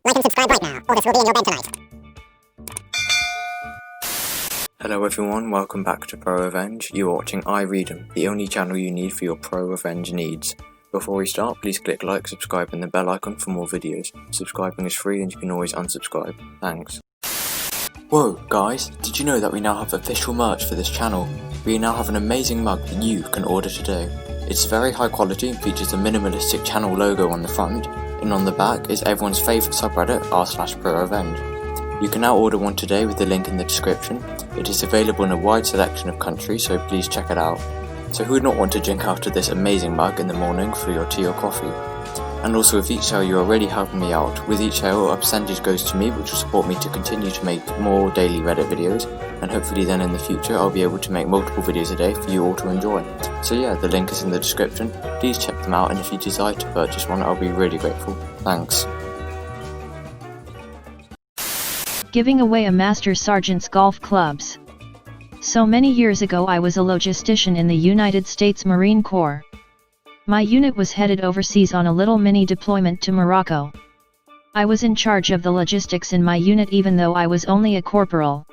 Like and subscribe right now, or this will be in your bed tonight. Hello everyone, welcome back to ProRevenge. You're watching I Read 'em, the only channel you need for your ProRevenge needs. Before we start, please click like, subscribe and the bell icon for more videos. Subscribing is free and you can always unsubscribe. Thanks. Whoa guys, did you know that we now have official merch for this channel? We now have an amazing mug that you can order today. It's very high quality and features a minimalistic channel logo on the front, and on the back is everyone's favourite subreddit, rSLASH. You can now order one today with the link in the description. It is available in a wide selection of countries, so please check it out. So who would not want to drink out of this amazing mug in the morning for your tea or coffee? And also with each sale you are really helping me out. With each sale a percentage goes to me, which will support me to continue to make more daily Reddit videos, and hopefully then in the future I'll be able to make multiple videos a day for you all to enjoy. So yeah, the link is in the description, please check them out, and if you decide to purchase one I'll be really grateful. Thanks. Giving away a Master Sergeant's golf clubs. So many years ago I was a logistician in the United States Marine Corps. My unit was headed overseas on a little mini deployment to Morocco. I was in charge of the logistics in my unit even though I was only a corporal.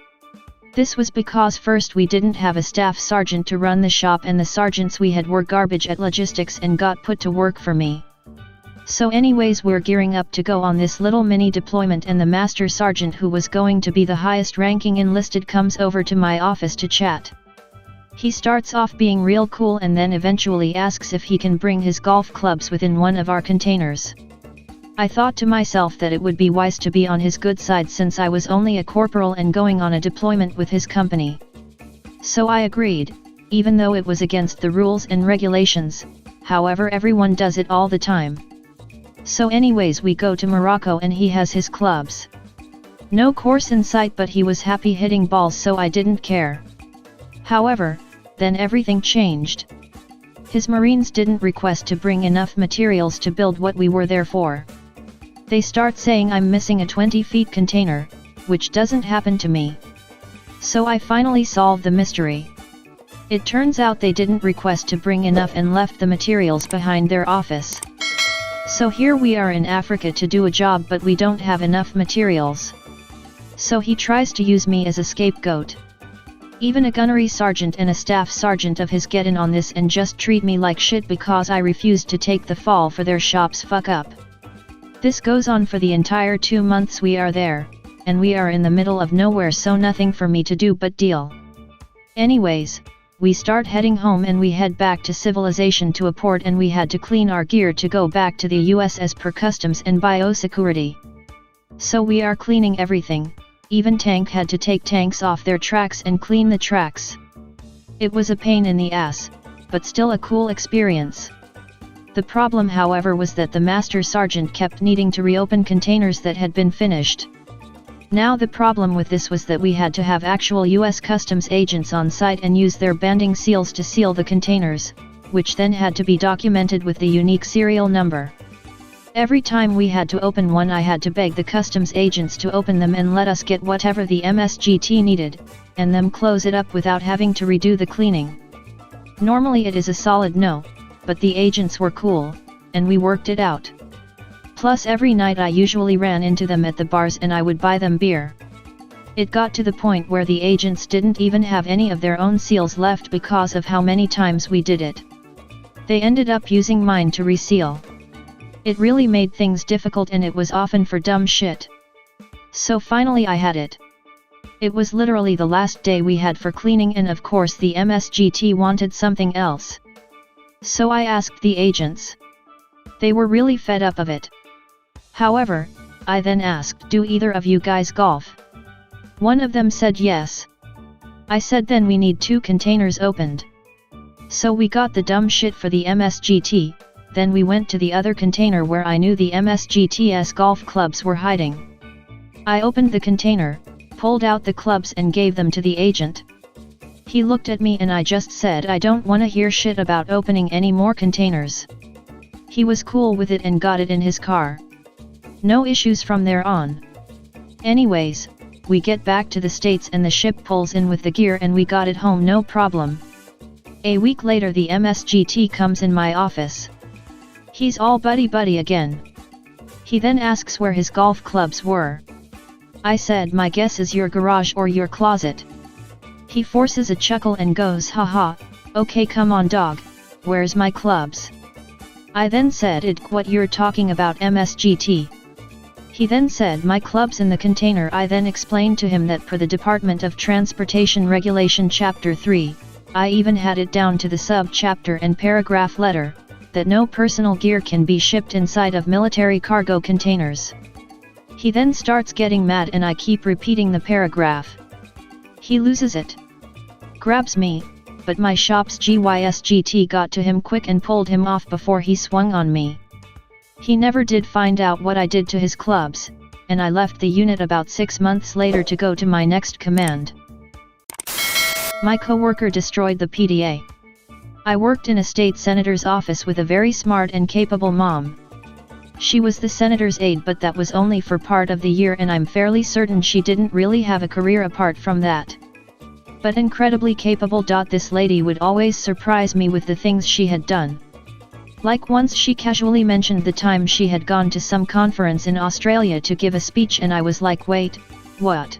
This was because first we didn't have a staff sergeant to run the shop, and the sergeants we had were garbage at logistics and got put to work for me. So anyways, we're gearing up to go on this little mini deployment, and the master sergeant, who was going to be the highest ranking enlisted, comes over to my office to chat. He starts off being real cool and then eventually asks if he can bring his golf clubs within one of our containers. I thought to myself that it would be wise to be on his good side since I was only a corporal and going on a deployment with his company. So I agreed, even though it was against the rules and regulations. However, everyone does it all the time. So anyways, we go to Morocco and he has his clubs. No course in sight, but he was happy hitting balls, so I didn't care. However, then everything changed. His Marines didn't request to bring enough materials to build what we were there for. They start saying I'm missing a 20-feet container, which doesn't happen to me. So I finally solved the mystery. It turns out they didn't request to bring enough and left the materials behind their office. So here we are in Africa to do a job, but we don't have enough materials. So he tries to use me as a scapegoat. Even a gunnery sergeant and a staff sergeant of his get in on this and just treat me like shit because I refused to take the fall for their shop's fuck up. This goes on for the entire 2 months we are there, and we are in the middle of nowhere, so nothing for me to do but deal. Anyways, we start heading home and we head back to civilization to a port, and we had to clean our gear to go back to the US as per customs and biosecurity. So we are cleaning everything. Even tank had to take tanks off their tracks and clean the tracks. It was a pain in the ass, but still a cool experience. The problem, however, was that the master sergeant kept needing to reopen containers that had been finished. Now the problem with this was that we had to have actual US customs agents on site and use their banding seals to seal the containers, which then had to be documented with the unique serial number. Every time we had to open one, I had to beg the customs agents to open them and let us get whatever the MSGT needed, and them close it up without having to redo the cleaning. Normally it is a solid no, but the agents were cool, and we worked it out. Plus every night I usually ran into them at the bars and I would buy them beer. It got to the point where the agents didn't even have any of their own seals left because of how many times we did it. They ended up using mine to reseal. It really made things difficult, and it was often for dumb shit. So finally I had it. It was literally the last day we had for cleaning, and of course the MSGT wanted something else. So I asked the agents. They were really fed up of it. However, I then asked, do either of you guys golf? One of them said yes. I said then we need 2 containers opened. So we got the dumb shit for the MSGT. Then we went to the other container where I knew the MSGT's golf clubs were hiding. I opened the container, pulled out the clubs and gave them to the agent. He looked at me and I just said I don't wanna hear shit about opening any more containers. He was cool with it and got it in his car. No issues from there on. Anyways, we get back to the States and the ship pulls in with the gear and we got it home no problem. A week later the MSGT comes in my office. He's all buddy-buddy again. He then asks where his golf clubs were. I said my guess is your garage or your closet. He forces a chuckle and goes haha, okay come on dog, where's my clubs? I then said what you're talking about MSGT. He then said my clubs in the container. I then explained to him that per the Department of Transportation Regulation Chapter 3, I even had it down to the sub-chapter and paragraph letter, that no personal gear can be shipped inside of military cargo containers. He then starts getting mad and I keep repeating the paragraph. He loses it. Grabs me, but my shop's GYSGT got to him quick and pulled him off before he swung on me. He never did find out what I did to his clubs, and I left the unit about 6 months later to go to my next command. My coworker destroyed the PDA. I worked in a state senator's office with a very smart and capable mom. She was the senator's aide, but that was only for part of the year, and I'm fairly certain she didn't really have a career apart from that. But incredibly capable. This lady would always surprise me with the things she had done. Like once she casually mentioned the time she had gone to some conference in Australia to give a speech, and I was like, wait, what?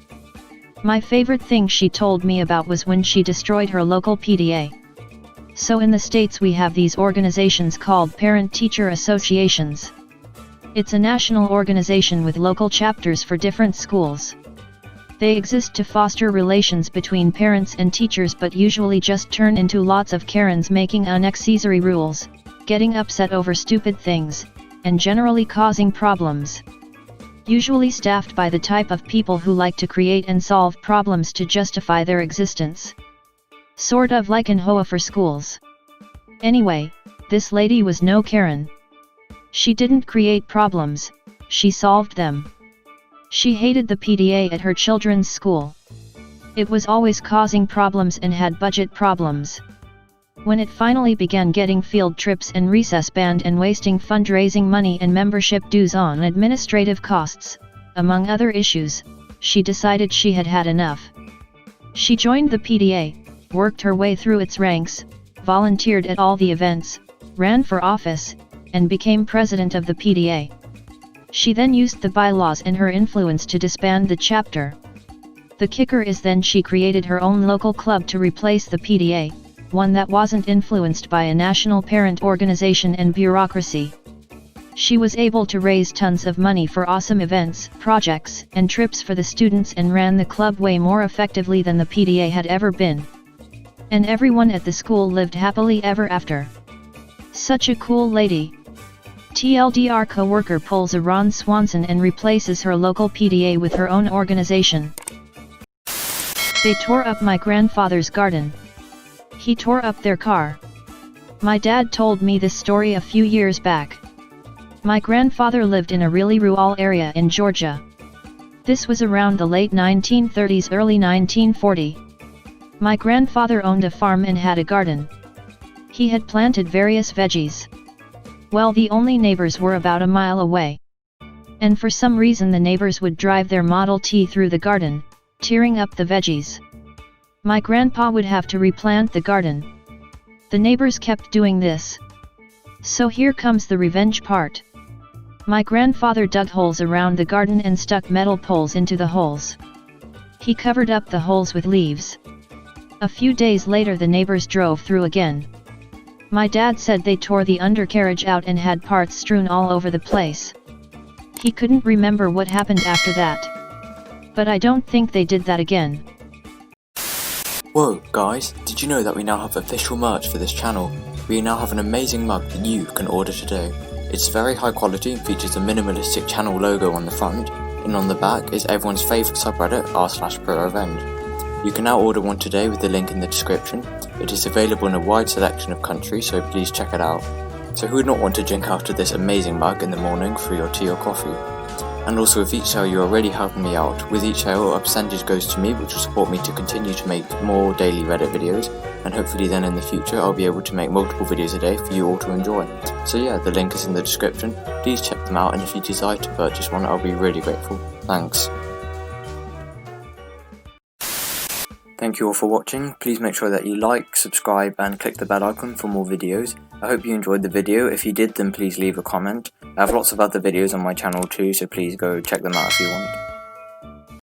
My favorite thing she told me about was when she destroyed her local PDA. So in the States we have these organizations called parent-teacher associations. It's a national organization with local chapters for different schools. They exist to foster relations between parents and teachers, but usually just turn into lots of Karens making unnecessary rules, getting upset over stupid things, and generally causing problems. Usually staffed by the type of people who like to create and solve problems to justify their existence. Sort of like an HOA for schools. Anyway, this lady was no Karen. She didn't create problems, she solved them. She hated the PDA at her children's school. It was always causing problems and had budget problems. When it finally began getting field trips and recess banned and wasting fundraising money and membership dues on administrative costs, among other issues, she decided she had had enough. She joined the PDA, worked her way through its ranks, volunteered at all the events, ran for office, and became president of the PDA. She then used the bylaws and her influence to disband the chapter. The kicker is then she created her own local club to replace the PDA, one that wasn't influenced by a national parent organization and bureaucracy. She was able to raise tons of money for awesome events, projects, and trips for the students, and ran the club way more effectively than the PDA had ever been. And everyone at the school lived happily ever after. Such a cool lady. TLDR co-worker pulls a Ron Swanson and replaces her local PDA with her own organization. They tore up my grandfather's garden. He tore up their car. My dad told me this story a few years back. My grandfather lived in a really rural area in Georgia. This was around the late 1930s, early 1940. My grandfather owned a farm and had a garden. He had planted various veggies. Well, the only neighbors were about a mile away. And for some reason the neighbors would drive their Model T through the garden, tearing up the veggies. My grandpa would have to replant the garden. The neighbors kept doing this. So here comes the revenge part. My grandfather dug holes around the garden and stuck metal poles into the holes. He covered up the holes with leaves. A few days later the neighbors drove through again. My dad said they tore the undercarriage out and had parts strewn all over the place. He couldn't remember what happened after that. But I don't think they did that again. Whoa guys, did you know that we now have official merch for this channel? We now have an amazing mug that you can order today. It's very high quality and features a minimalistic channel logo on the front, and on the back is everyone's favourite subreddit r/ProRevenge. You can now order one today with the link in the description. It is available in a wide selection of countries, so please check it out. So who would not want to drink out of this amazing mug in the morning for your tea or coffee? And also, with each sale you're already helping me out. With each sale a percentage goes to me, which will support me to continue to make more daily Reddit videos, and hopefully then in the future I'll be able to make multiple videos a day for you all to enjoy. So yeah, the link is in the description, please check them out, and if you decide to purchase one I'll be really grateful. Thanks. Thank you all for watching. Please make sure that you like, subscribe and click the bell icon for more videos. I hope you enjoyed the video. If you did, then please leave a comment. I have lots of other videos on my channel too, so please go check them out if you want.